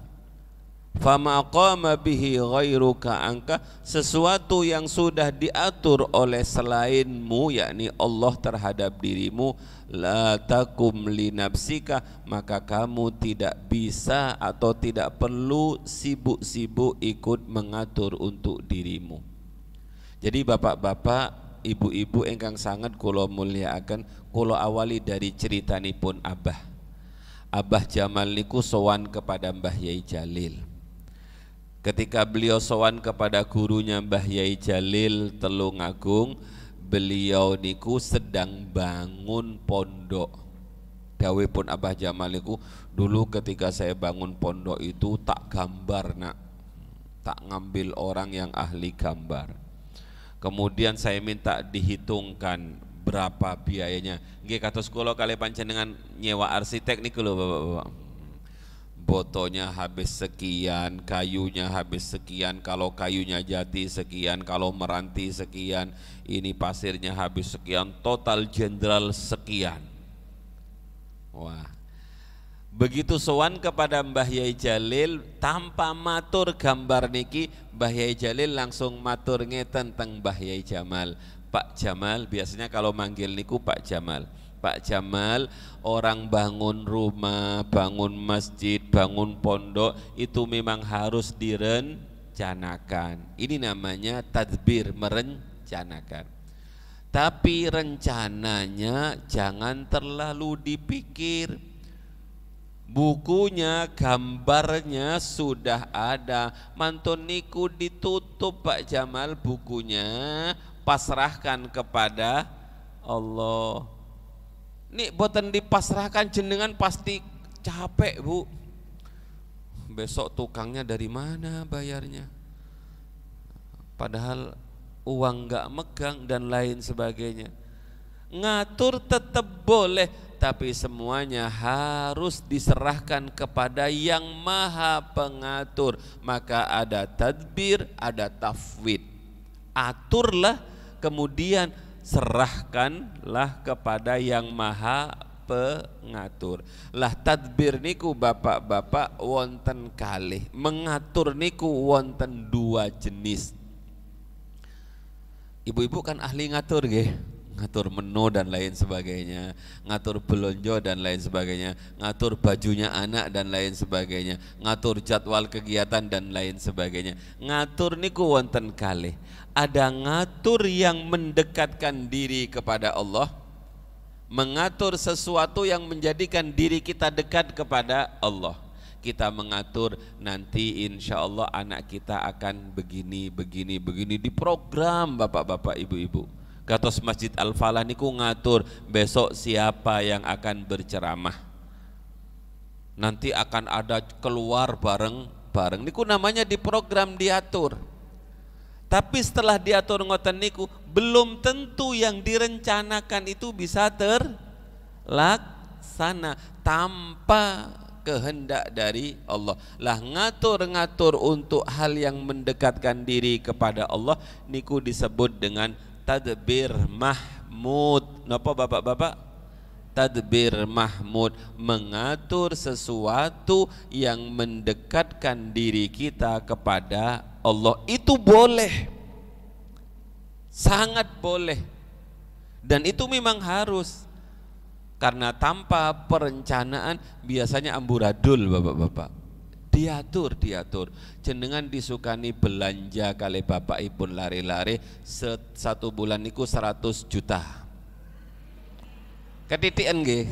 fama qama bihi ghairuka angka, sesuatu yang sudah diatur oleh selainmu, yakni Allah terhadap dirimu, la takum li nafsika, maka kamu tidak bisa atau tidak perlu sibuk-sibuk ikut mengatur untuk dirimu. Jadi bapak-bapak, ibu-ibu ingkang sangat kula mulyakaken, kula awali dari ceritanipun Abah Jamal niku sowan kepada Mbah Yai Jalil. Ketika beliau sowan kepada gurunya Mbah Yai Jalil Telungagung, beliau niku sedang bangun pondok. Dawuhipun Abah Jamal niku, dulu ketika saya bangun pondok itu tak gambar nak, tak ngambil orang yang ahli gambar. Kemudian saya minta dihitungkan berapa biayanya. Nggih kados kula kali panjenengan nyewa arsitek niku lho bapak-bapak. Botonya habis sekian, kayunya habis sekian, kalau kayunya jati sekian, kalau meranti sekian, ini pasirnya habis sekian, total jenderal sekian. Wah, begitu sowan kepada Mbah Yai Jalil tanpa matur gambar niki, Mbah Yai Jalil langsung matur ngeten teng Mbah Yai Jamal. Pak Jamal, biasanya kalau manggil niku Pak Jamal. Pak Jamal, orang bangun rumah, bangun masjid, bangun pondok itu memang harus direncanakan. Ini namanya tadbir, merencanakan. Tapi rencananya jangan terlalu dipikir. Bukunya, gambarnya sudah ada. Mantun niku ditutup Pak Jamal bukunya, pasrahkan kepada Allah. Nih boten dipasrahkan jenengan pasti capek Bu. Besok tukangnya dari mana bayarnya? Padahal uang nggak megang dan lain sebagainya. Ngatur tetap boleh, tapi semuanya harus diserahkan kepada yang maha pengatur. Maka ada tadbir, ada tafwid. Aturlah, kemudian serahkanlah kepada yang maha pengatur. Lah tadbir niku bapak-bapak wonten kalih, mengatur niku wonten dua jenis. Ibu-ibu kan ahli ngatur nggih, ngatur menu dan lain sebagainya, ngatur belonjo dan lain sebagainya, ngatur bajunya anak dan lain sebagainya, ngatur jadwal kegiatan dan lain sebagainya. Ngatur niku wonten kalih. Ada ngatur yang mendekatkan diri kepada Allah, mengatur sesuatu yang menjadikan diri kita dekat kepada Allah. Kita mengatur nanti insya Allah anak kita akan begini di program bapak-bapak ibu-ibu. Katos Masjid Al-Falah niku ngatur besok siapa yang akan berceramah. Nanti akan ada keluar bareng niku namanya di program diatur. Tapi setelah diatur ngoten niku belum tentu yang direncanakan itu bisa terlaksana tanpa kehendak dari Allah. Lah ngatur-ngatur untuk hal yang mendekatkan diri kepada Allah niku disebut dengan tadbir mahmud. Napa bapak-bapak? Tadbir mahmud, mengatur sesuatu yang mendekatkan diri kita kepada Allah. Itu boleh, sangat boleh, dan itu memang harus. Karena tanpa perencanaan biasanya amburadul bapak-bapak. Diatur. Jenengan disukani belanja kali bapak ibu lari-lari satu bulan niku 100 juta. Ketitian nggih.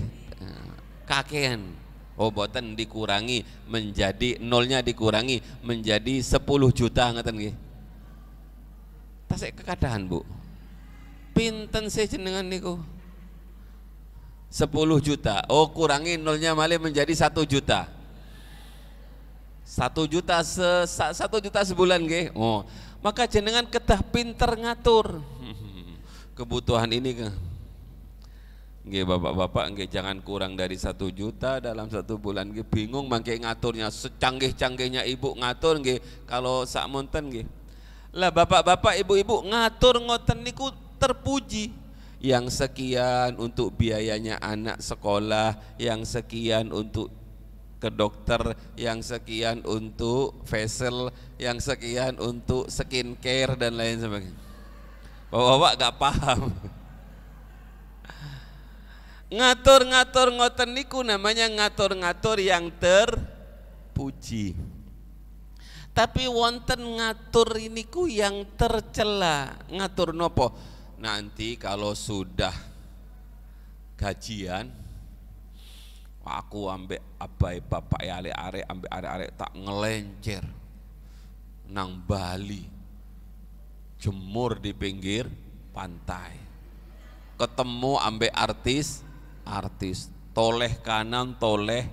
Kakean. Oh boten dikurangi menjadi nolnya dikurangi menjadi 10 juta ngeten nggih. Tasik kekadahan Bu. Pinten sih jenengan niku? 10 juta. Oh kurangi nolnya malih menjadi 1 juta. 1 juta 1 juta sebulan nggih. Oh, maka jenengan kedah pinter ngatur. Kebutuhan ini kan. Nggih bapak-bapak nggih jangan kurang dari 1 juta dalam 1 bulan nggih, bingung mangke ngaturnya, secanggih-canggihnya ibu ngatur nggih kalau sak monten nggih. Lah bapak-bapak ibu-ibu ngatur ngoten niku terpuji. Yang sekian untuk biayanya anak sekolah, yang sekian untuk ke dokter, yang sekian untuk facial, yang sekian untuk skincare dan lain sebagainya. Bapak-bapak gak paham. Ngatur-ngatur ngoten niku namanya ngatur-ngatur yang terpuji. Tapi wonten ngatur niku yang tercela. Ngatur nopo? Nanti kalau sudah gajian aku ambek abai bapak arek ambek arek tak ngelencer nang Bali, jemur di pinggir pantai, ketemu ambek artis toleh kanan toleh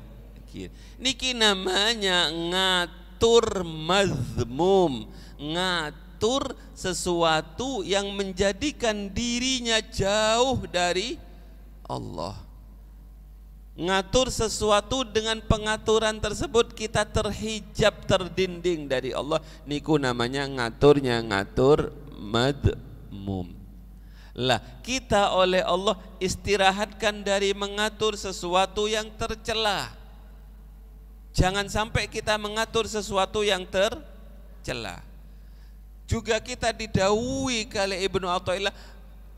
kiri. Niki namanya ngatur mazmum, ngatur sesuatu yang menjadikan dirinya jauh dari Allah. Ngatur sesuatu dengan pengaturan tersebut kita terhijab, terdinding dari Allah. Niku namanya ngaturnya ngatur madmum. Lah kita oleh Allah istirahatkan dari mengatur sesuatu yang tercela. Jangan sampai kita mengatur sesuatu yang tercela. Juga kita didhawuhi kali Ibnu Athaillah,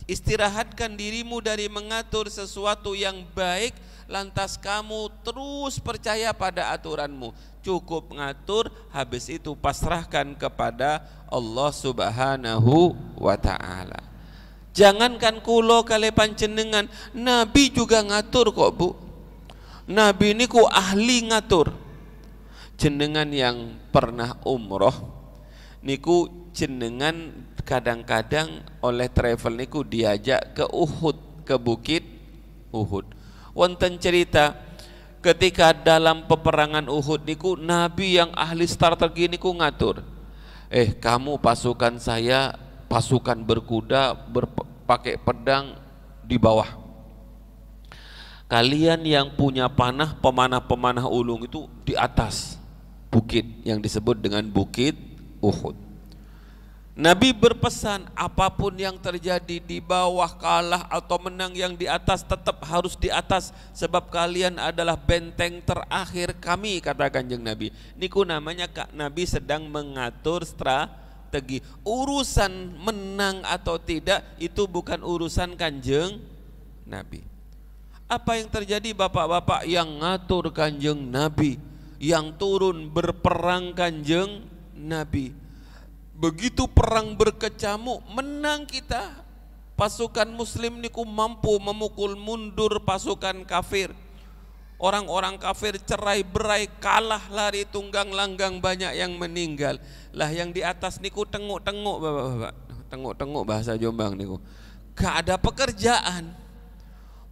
istirahatkan dirimu dari mengatur sesuatu yang baik, lantas kamu terus percaya pada aturanmu. Cukup ngatur, habis itu pasrahkan kepada Allah Subhanahu wa ta'ala. Jangankan kulo kali panjenengan, Nabi juga ngatur kok Bu. Nabi niku ahli ngatur. Jenengan yang pernah umroh niku jenengan kadang-kadang oleh travel niku diajak ke Uhud, ke bukit Uhud. Wonten cerita ketika dalam peperangan Uhud niku Nabi yang ahli strategi niku ngatur. Kamu pasukan saya pasukan berkuda pakai pedang di bawah. Kalian yang punya panah, pemanah-pemanah ulung itu di atas bukit yang disebut dengan bukit Uhud. Nabi berpesan apapun yang terjadi di bawah, kalah atau menang, yang di atas tetap harus di atas, sebab kalian adalah benteng terakhir kami, kata Kanjeng Nabi. Niku namanya Nabi sedang mengatur strategi. Urusan menang atau tidak itu bukan urusan Kanjeng Nabi. Apa yang terjadi bapak-bapak? Yang ngatur Kanjeng Nabi, yang turun berperang Kanjeng Nabi. Begitu perang berkecamuk, menang kita. Pasukan muslim niku mampu memukul mundur pasukan kafir. Orang-orang kafir cerai berai, kalah lari tunggang langgang, banyak yang meninggal. Lah yang di atas niku tenguk-tenguk bapak-bapak. Tenguk-tenguk bahasa Jombang niku. Gak ada pekerjaan.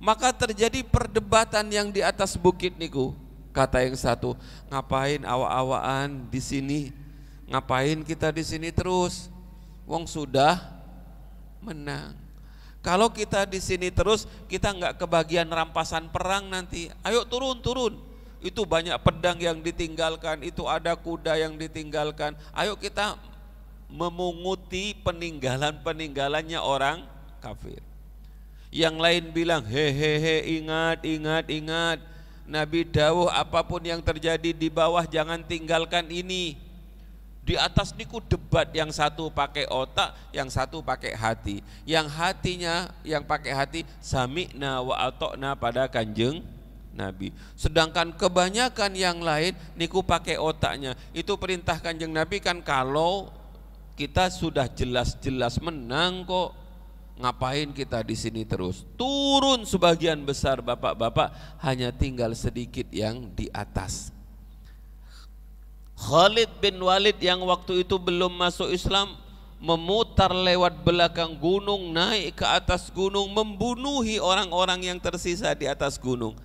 Maka terjadi perdebatan yang di atas bukit niku. Kata yang satu, ngapain awak-awakan di sini? Ngapain kita di sini terus? Wong sudah menang. Kalau kita di sini terus, kita nggak kebagian rampasan perang nanti. Ayo turun. Itu banyak pedang yang ditinggalkan, itu ada kuda yang ditinggalkan. Ayo kita memunguti peninggalannya orang kafir. Yang lain bilang, hehehe, ingat. Nabi dawuh apapun yang terjadi di bawah jangan tinggalkan ini. Di atas niku debat, yang satu pakai otak, yang satu pakai hati. Yang hatinya, yang pakai hati, sami'na wa ata'na pada Kanjeng Nabi. Sedangkan kebanyakan yang lain niku pakai otaknya. Itu perintah Kanjeng Nabi kan, kalau kita sudah jelas-jelas menang kok, ngapain kita di sini terus? Turun sebagian besar bapak-bapak, hanya tinggal sedikit yang di atas. Khalid bin Walid yang waktu itu belum masuk Islam memutar lewat belakang gunung, naik ke atas gunung, membunuhi orang-orang yang tersisa di atas gunung.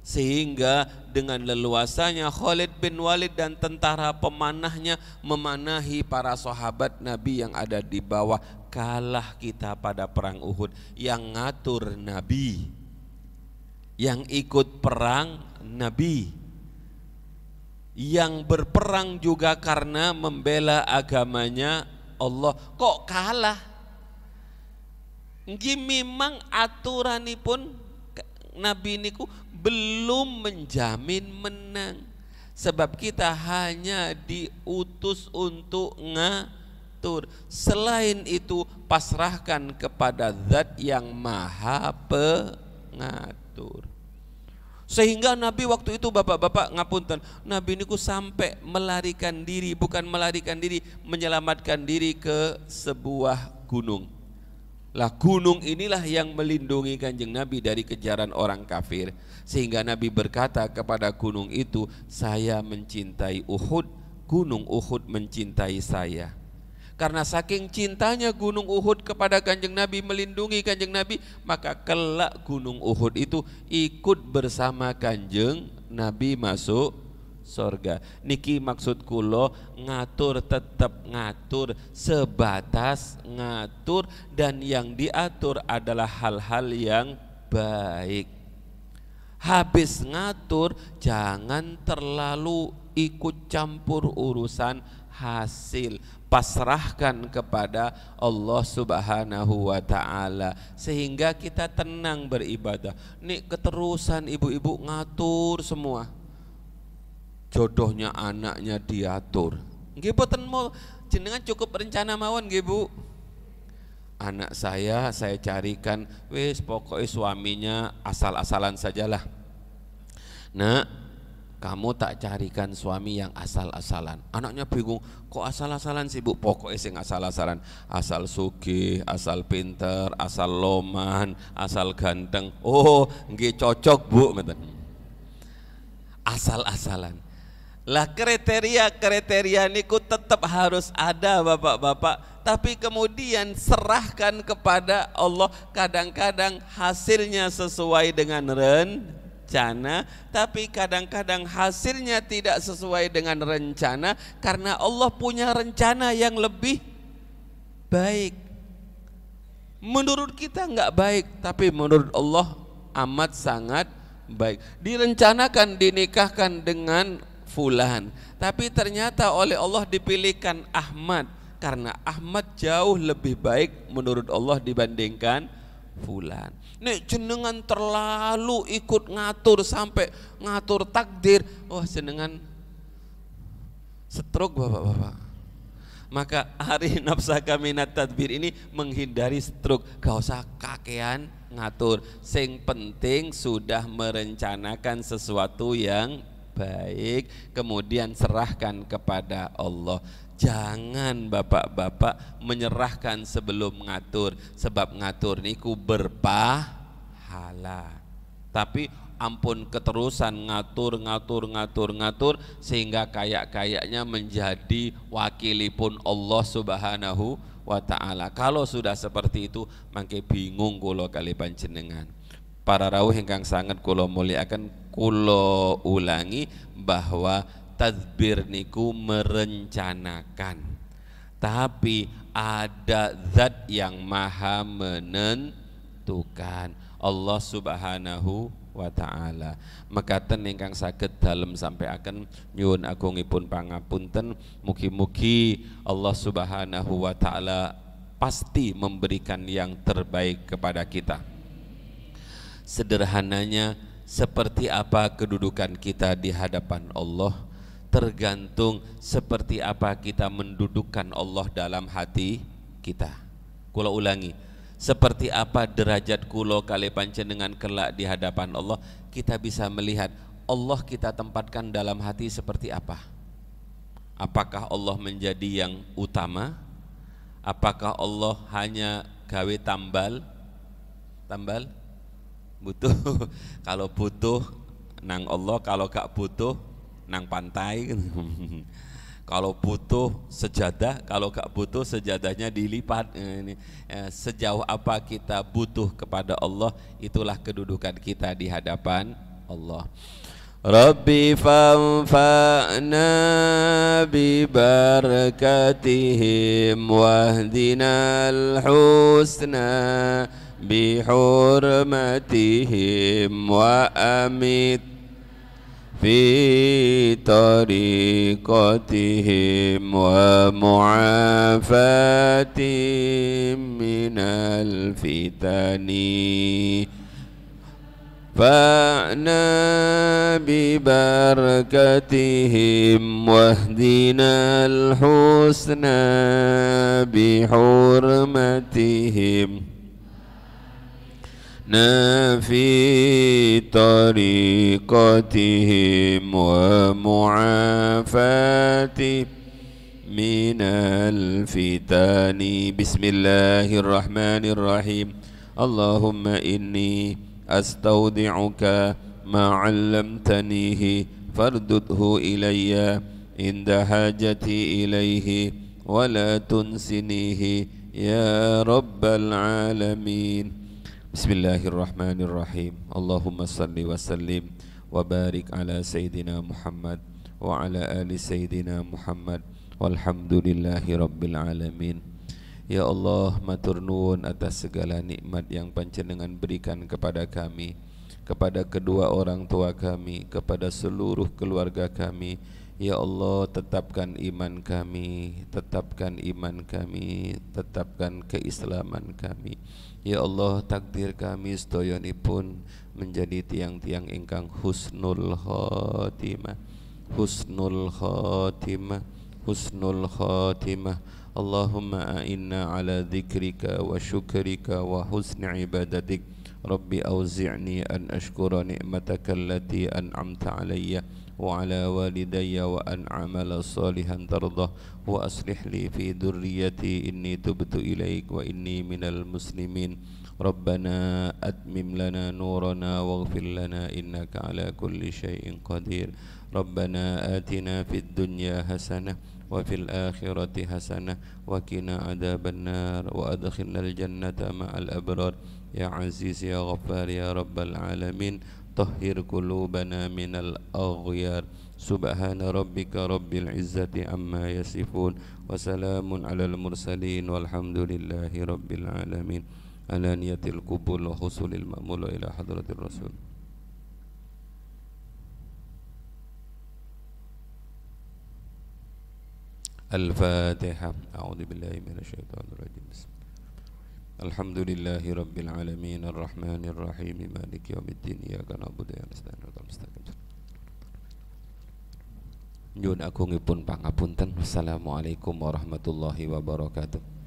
Sehingga dengan leluasanya Khalid bin Walid dan tentara pemanahnya memanahi para sahabat Nabi yang ada di bawah. Kalah kita pada perang Uhud. Yang ngatur Nabi, yang ikut perang Nabi, yang berperang juga karena membela agamanya Allah, kok kalah? Nggih memang aturanipun Nabi niku belum menjamin menang, sebab kita hanya diutus untuk ngatur. Selain itu pasrahkan kepada Zat yang Maha Pengatur. Sehingga Nabi waktu itu bapak-bapak ngapunten, Nabi niku sampai melarikan diri, bukan melarikan diri, menyelamatkan diri ke sebuah gunung. Lah gunung inilah yang melindungi Kanjeng Nabi dari kejaran orang kafir. Sehingga Nabi berkata kepada gunung itu, saya mencintai Uhud, gunung Uhud mencintai saya. Karena saking cintanya gunung Uhud kepada Kanjeng Nabi, melindungi Kanjeng Nabi, maka kelak gunung Uhud itu ikut bersama Kanjeng Nabi masuk surga. Niki maksud kula, ngatur tetap ngatur, sebatas ngatur, dan yang diatur adalah hal-hal yang baik. Habis ngatur jangan terlalu ikut campur urusan hasil. Pasrahkan kepada Allah Subhanahu wa ta'ala, sehingga kita tenang beribadah. Nih keterusan ibu-ibu ngatur semua, jodohnya anaknya diatur. Nggih boten mau jenengan cukup rencana mawon nggih Bu. Anak saya carikan, wis pokoknya suaminya asal-asalan sajalah. Nah, kamu tak carikan suami yang asal-asalan. Anaknya bingung, kok asal-asalan sih Bu? Pokoknya sing asal-asalan, asal sugih, asal pinter, asal loman, asal ganteng. Oh, nggih cocok Bu, ngeten. Asal-asalan. Lah kriteria niku tetap harus ada Bapak-bapak, tapi kemudian serahkan kepada Allah. Kadang-kadang hasilnya sesuai dengan rencana, tapi kadang-kadang hasilnya tidak sesuai dengan rencana karena Allah punya rencana yang lebih baik. Menurut kita enggak baik, tapi menurut Allah amat sangat baik. Direncanakan dinikahkan dengan fulan, tapi ternyata oleh Allah dipilihkan Ahmad karena Ahmad jauh lebih baik menurut Allah dibandingkan fulan. Nek jenengan terlalu ikut ngatur sampai ngatur takdir, wah jenengan stroke Bapak-bapak. Maka hari nafsaka minat tadbir ini menghindari stroke, gak usah kakean ngatur. Sing penting sudah merencanakan sesuatu yang baik, kemudian serahkan kepada Allah. Jangan Bapak-bapak menyerahkan sebelum ngatur, sebab ngatur niku berpahala. Tapi ampun keterusan ngatur sehingga kayak-kayaknya menjadi wakilipun Allah Subhanahu wa ta'ala. Kalau sudah seperti itu mangke bingung kula kali panjenengan. Para rawuh ingkang sanget kula mulyakaken, kula ulangi bahwa tadbir niku merencanakan, tapi ada zat yang maha menentukan, Allah Subhanahu wa ta'ala. Mekaten ingkang saged dalem sampai akan nyuwun agungipun pangapunten, mugi-mugi Allah Subhanahu wa ta'ala pasti memberikan yang terbaik kepada kita. Sederhananya, seperti apa kedudukan kita di hadapan Allah tergantung seperti apa kita mendudukkan Allah dalam hati kita. Kula ulangi, seperti apa derajat kula kali panjenengan kelak di hadapan Allah, kita bisa melihat Allah kita tempatkan dalam hati seperti apa. Apakah Allah menjadi yang utama? Apakah Allah hanya gawe tambal? Butuh. Kalau butuh nang Allah, kalau gak butuh nang pantai. Kalau butuh sejadah, kalau gak butuh sejadahnya dilipat. Sejauh apa kita butuh kepada Allah, itulah kedudukan kita di hadapan Allah. Rabbi fanfa'na bi barakatihim wahdinal husna bi hurmatihim wa amit fi tariqatihim wa mu'afatihim minal fitani fa'na bi barakatihim wahdinal husna bi hurmatihim nafi tariqatihim wa mu'afati minal fitani. Bismillahirrahmanirrahim. Allahumma inni astaudi'uka ma 'allamtanihi fardudhu ilayya inda hajati ilayhi wa la tunsinihi ya rabbal alamin. Bismillahirrahmanirrahim. Allahumma salli wa sallim wa barik ala Sayyidina Muhammad wa ala ali Sayyidina Muhammad walhamdulillahi rabbil alamin. Ya Allah, matur nuwun atas segala nikmat yang panjenengan berikan kepada kami, kepada kedua orang tua kami, kepada seluruh keluarga kami. Ya Allah, tetapkan iman kami, tetapkan iman kami, tetapkan keislaman kami. Ya Allah, takdir kami sedoyonipun menjadi tiang-tiang ingkang husnul khotimah, husnul khotimah, husnul khotimah. Allahumma a'inna ala dzikrika wa syukrika wa husni ibadatik. Rabbi auzi'ni an ashkura ni'mataka allati an'amta alayya wa ala walidayya wa an a'mala salihan tardah wa aslih li fi dhurriyyati inni tubtu ilaik wa inni minal muslimin. Rabbana atmim lana nurana waghfir lana innaka ala kulli syai'in qadir. Rabbana atina fid dunya hasanah wa fil akhirati hasanah wa qina adzabannar wa adkhilnal jannata ma'al abrar. Ya Aziz ya Ghaffar ya Rabbal alamin. Tahhir qulubana minal aghyar. Subhana rabbika rabbil izzati amma yasifun wa salamun alal mursalin walhamdulillahi rabbil alamin. Ala niyatil qubul wa husulil ma'mul ila hadratir rasul. Al-Fatihah. A'udzu billahi minasyaitonir rajim. Alhamdulillahi rabbil alamin arrahmanir rahim maliki yaumiddin iyyaka na'budu wa nasta'in ihdinas mustaqim. Nyuwun agungipun pangapunten. Wassalamualaikum warahmatullahi wabarakatuh.